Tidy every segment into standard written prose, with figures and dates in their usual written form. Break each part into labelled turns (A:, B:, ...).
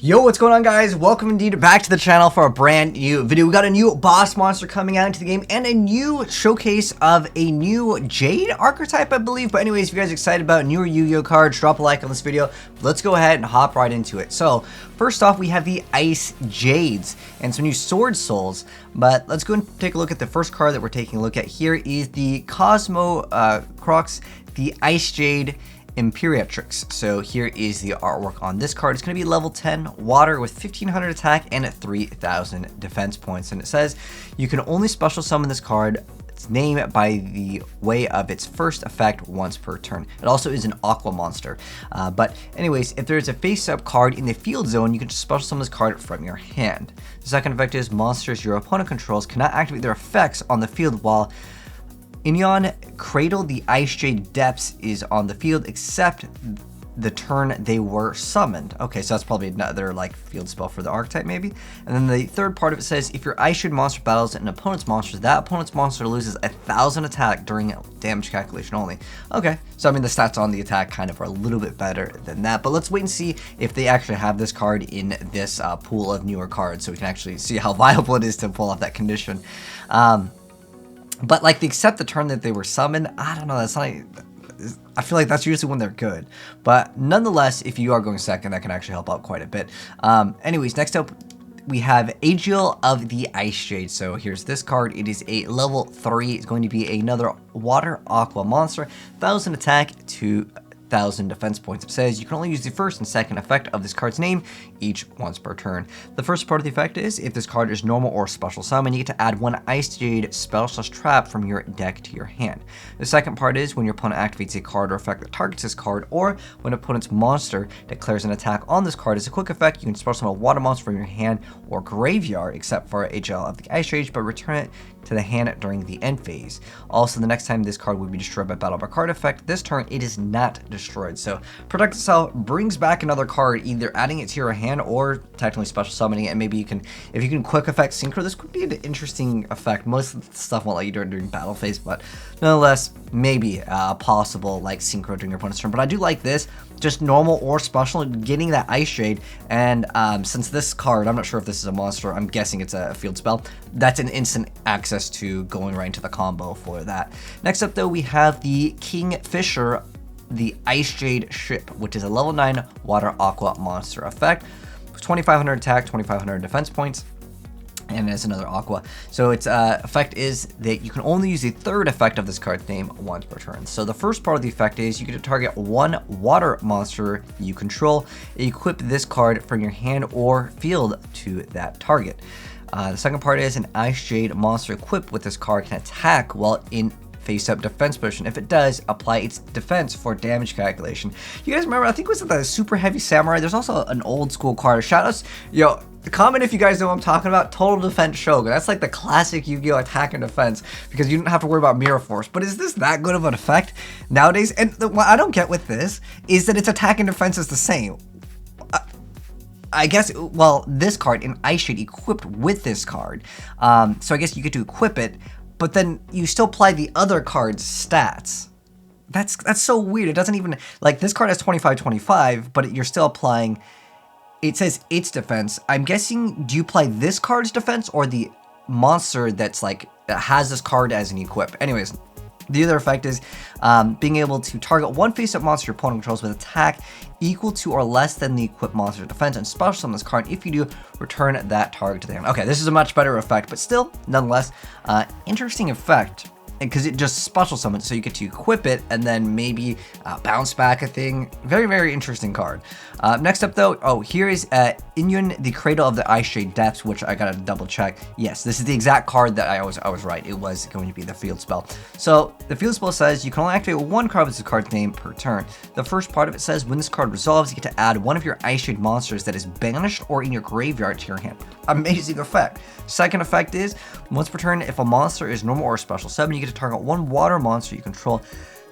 A: Yo, what's going on, guys? Welcome indeed back to the channel for a brand new video. We got a new boss monster coming out into the game and a new showcase of a new Jade archetype, I believe. But anyways, if you guys are excited about newer Yu-Gi-Oh cards, drop a like on this video. Let's go ahead and hop right into it. So first off, we have the Ice Jades and some new Sword Souls. But let's go and take a look at the first card that we're taking a look at. Here is the Cosmo Crocs, the Ice Jade Imperatrix. So here is the artwork on this card. It's going to be level 10 water with 1500 attack and 3000 defense points. And it says you can only special summon this card, its name, by the way of its first effect once per turn. It also is an aqua monster. But anyways, if there's a face-up card in the field zone, you can just special summon this card from your hand. The second effect is monsters your opponent controls cannot activate their effects on the field while Inyon Cradle the Ice Jade Depths is on the field except the turn they were summoned. Okay, so that's probably another like field spell for the archetype maybe. And then the third part of it says if your Ice Jade monster battles an opponent's monsters, that opponent's monster loses 1000 attack during damage calculation only. Okay, so I mean the stats on the attack kind of are a little bit better than that, but let's wait and see if they actually have this card in this pool of newer cards so we can actually see how viable it is to pull off that condition. But like the except the turn that they were summoned, I don't know, that's not, I feel like that's usually when they're good. But nonetheless, if you are going second, that can actually help out quite a bit. Anyways, next up, we have YuGioh of the Ice Jade. So here's this card. It is a level 3. It's going to be another water aqua monster, 1000 attack, 2000 defense points. It says you can only use the first and second effect of this card's name each once per turn. The first part of the effect is if this card is normal or special summon, you get to add one Ice Jade spell/trap from your deck to your hand. The second part is when your opponent activates a card or effect that targets this card, or when opponent's monster declares an attack on this card as a quick effect, you can special summon a water monster from your hand or graveyard, except for YuGioh of the Ice Jade, but return it to the hand during the end phase. Also, the next time this card would be destroyed by battle by card effect, this turn it is not destroyed. So protect itself, brings back another card, either adding it to your hand or technically special summoning it. And maybe you can, if you can quick effect synchro, this could be an interesting effect. Most of the stuff won't let you do it during battle phase, but nonetheless, maybe a possible like synchro during your opponent's turn. But I do like this, just normal or special, getting that Ice Jade. And since this card, I'm not sure if this is a monster, I'm guessing it's a field spell, that's an instant access to going right into the combo for that. Next up though, we have the Kingfisher, the Ice Jade Ship, which is a level 9 water aqua monster effect, 2500 attack, 2500 defense points, and it's another aqua. So its effect is that you can only use the third effect of this card's name once per turn. So the first part of the effect is you get to target one water monster you control, equip this card from your hand or field to that target. The second part is an Ice Jade monster equipped with this card can attack while in face-up defense position. If it does, apply its defense for damage calculation. You guys remember, I think it was the Super Heavy Samurai. There's also an old school card. Shout outs, yo, comment if you guys know what I'm talking about. Total Defense Shogun. That's like the classic Yu-Gi-Oh attack and defense because you didn't have to worry about Mirror Force. But is this that good of an effect nowadays? And what I don't get with this is that its attack and defense is the same. I guess, well, this card in Ice Jade equipped with this card. So I guess you get to equip it, but then you still apply the other card's stats. That's so weird. It doesn't even, like, this card has 25/25, but you're still applying, it says its defense. I'm guessing, do you apply this card's defense or the monster that's like, that has this card as an equip? Anyways, the other effect is being able to target one face-up monster your opponent controls with attack equal to or less than the equipped monster's defense and special summon this card. If you do, return that target to the hand. Okay, this is a much better effect, but still, nonetheless, interesting effect because it just special summons, so you get to equip it and then maybe bounce back a thing. Very, very interesting card. Next up though, oh, here is Inyon, the Cradle of the Ice Jade Depths, which I gotta double check. Yes, this is the exact card that I was right. It was going to be the field spell. So the field spell says you can only activate one card with this card's name per turn. The first part of it says when this card resolves, you get to add one of your Ice Jade monsters that is banished or in your graveyard to your hand. Amazing effect. Second effect is once per turn, if a monster is normal or special summon, you get to target one water monster you control.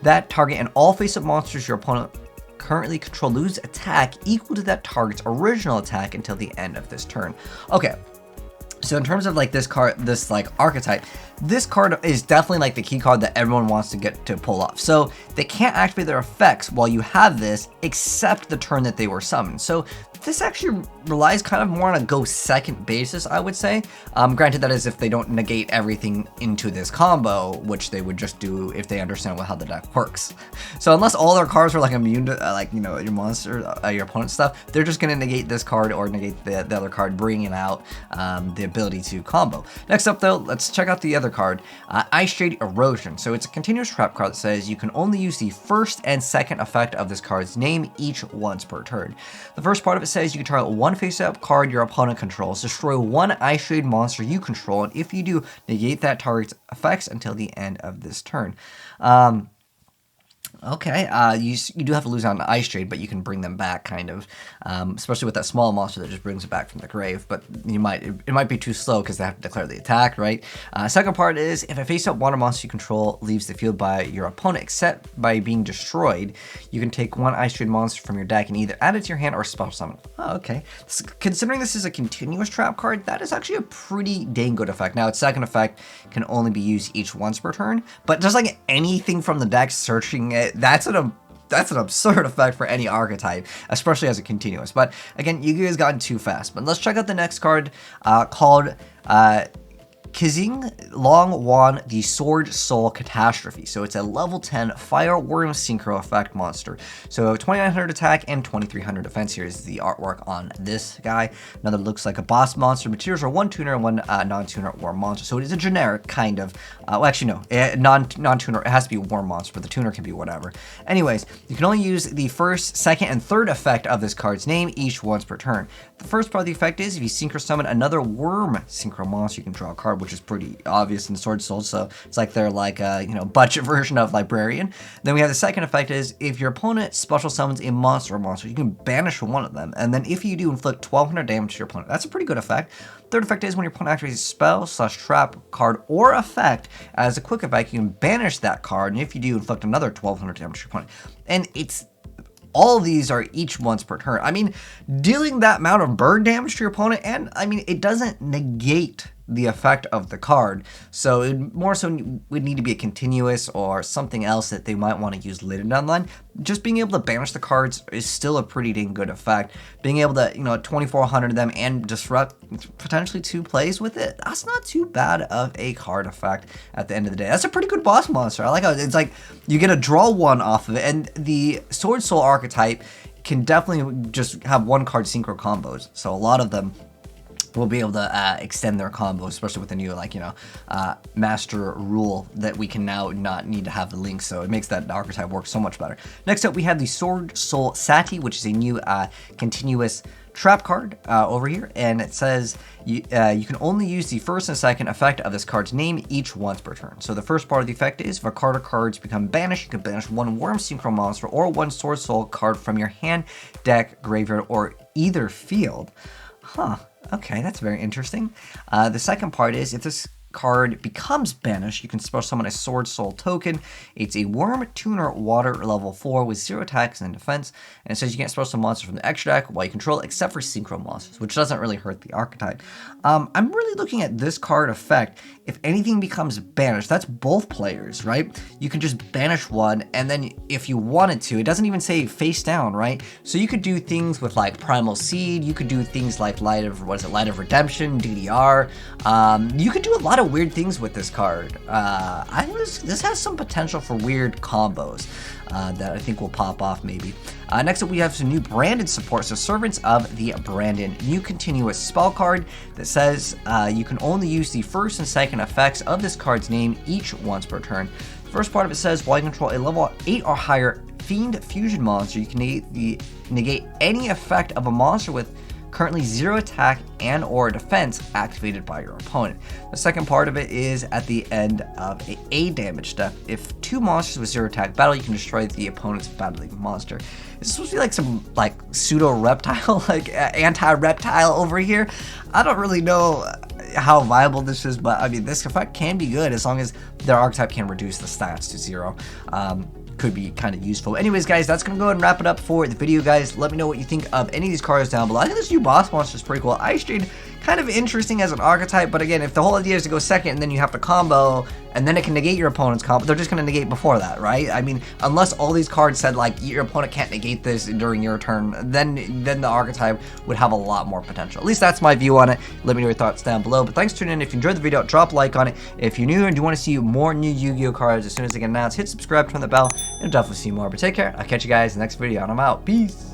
A: That target and all face-up monsters your opponent currently control lose attack equal to that target's original attack until the end of this turn. Okay, So in terms of like this card, this like archetype, this card is definitely like the key card that everyone wants to get to pull off. So they can't activate their effects while you have this, except the turn that they were summoned. So this actually relies kind of more on a go second basis, I would say. Granted, that is if they don't negate everything into this combo, which they would just do if they understand how the deck works. So unless all their cards are like immune to like, you know, your monster, your opponent's stuff, they're just going to negate this card or negate the other card, bringing out the ability to combo. Next up though, let's check out the other card, Ice Jade Erosion. So it's a continuous trap card that says you can only use the first and second effect of this card's name each once per turn. The first part of it says you can target one face-up card your opponent controls, destroy one Ice Jade monster you control, and if you do, negate that target's effects until the end of this turn. Okay, you do have to lose on Ice Jade, but you can bring them back, kind of, especially with that small monster that just brings it back from the grave. But it might be too slow because they have to declare the attack, right? Second part is if a face-up water monster you control leaves the field by your opponent, except by being destroyed, you can take one Ice Jade monster from your deck and either add it to your hand or special summon. Oh, okay. Considering this is a continuous trap card, that is actually a pretty dang good effect. Now, its second effect can only be used each once per turn, but just like anything from the deck searching it, that's an absurd effect for any archetype, especially as a continuous. But again, YuGioh has gotten too fast. But let's check out the next card called Kizing Long Wan, the Sword Soul Catastrophe. So it's a level 10 Fire Worm Synchro effect monster. So 2900 attack and 2300 defense. Here is the artwork on this guy. Another looks like a boss monster. Materials are one tuner and one non-tuner worm monster. So it is a generic kind of, well actually no, non-tuner, it has to be a worm monster, but the tuner can be whatever. Anyways, you can only use the first, second, and third effect of this card's name each once per turn. The first part of the effect is if you synchro summon another worm synchro monster, you can draw a card, which is pretty obvious in Sword Soul, so it's like they're like a, you know, budget version of Librarian. Then we have the second effect is if your opponent special summons a monster or monster, you can banish one of them, and then if you do, inflict 1200 damage to your opponent. That's a pretty good effect. Third effect is when your opponent activates a spell / trap card or effect as a quick effect, you can banish that card, and if you do, inflict another 1200 damage to your opponent. And it's all of these are each once per turn. I mean, dealing that amount of burn damage to your opponent, and I mean, it doesn't negate the effect of the card, so it more so would need to be a continuous or something else that they might want to use later down the line. Just being able to banish the cards is still a pretty dang good effect. Being able to, you know, 2400 of them and disrupt potentially 2 plays with it, that's not too bad of a card effect at the end of the day. That's a pretty good boss monster. I like how it's like you get to draw one off of it, and the Sword Soul archetype can definitely just have one card synchro combos, so a lot of them will be able to extend their combo, especially with the new, like, you know, master rule that we can now not need to have the link, so it makes that archetype work so much better. Next up, we have the Sword Soul Sati, which is a new continuous trap card over here, and it says you can only use the first and second effect of this card's name each once per turn. So the first part of the effect is if a card or cards become banished, you can banish one Worm Synchro monster or one Sword Soul card from your hand, deck, graveyard, or either field. Huh. Okay, that's very interesting. The second part is if this card becomes banished, you can special summon a Sword Soul token. It's a Worm Tuner Water level 4 with 0 attacks and defense, and it says you can't special summon monsters from the extra deck while you control it, except for synchro monsters, which doesn't really hurt the archetype. I'm really looking at this card effect. If anything becomes banished, that's both players, right? You can just banish one, and then if you wanted to, it doesn't even say face down, right? So you could do things with like Primal Seed, you could do things like Light of Redemption, DDR. You could do a lot of weird things with this card. This has some potential for weird combos that I think will pop off maybe. Next up, we have some new Brandon support. So Servants of the Brandon, new continuous spell card that says you can only use the first and second effects of this card's name each once per turn. The first part of it says while you control a level 8 or higher Fiend Fusion monster, you can negate any effect of a monster with currently 0 attack and or defense activated by your opponent. The second part of it is at the end of a damage step. If 2 monsters with 0 attack battle, you can destroy the opponent's battling monster. It's supposed to be like some like pseudo reptile, like anti-reptile over here. I don't really know how viable this is, but I mean, this effect can be good as long as their archetype can reduce the stats to 0. Could be kind of useful. Anyways, guys, that's gonna go ahead and wrap it up for the video, guys. Let me know what you think of any of these cards down below. I think this new boss monster is pretty cool. Ice Jade kind of interesting as an archetype, but again, if the whole idea is to go second and then you have to combo, and then it can negate your opponent's combo, they're just going to negate before that, right? I mean, unless all these cards said, like, your opponent can't negate this during your turn, then the archetype would have a lot more potential. At least that's my view on it. Let me know your thoughts down below. But thanks for tuning in. If you enjoyed the video, drop a like on it. If you're new and you want to see more new Yu-Gi-Oh cards as soon as they get announced, hit subscribe, turn the bell, and definitely see more. But take care. I'll catch you guys in the next video, and I'm out. Peace.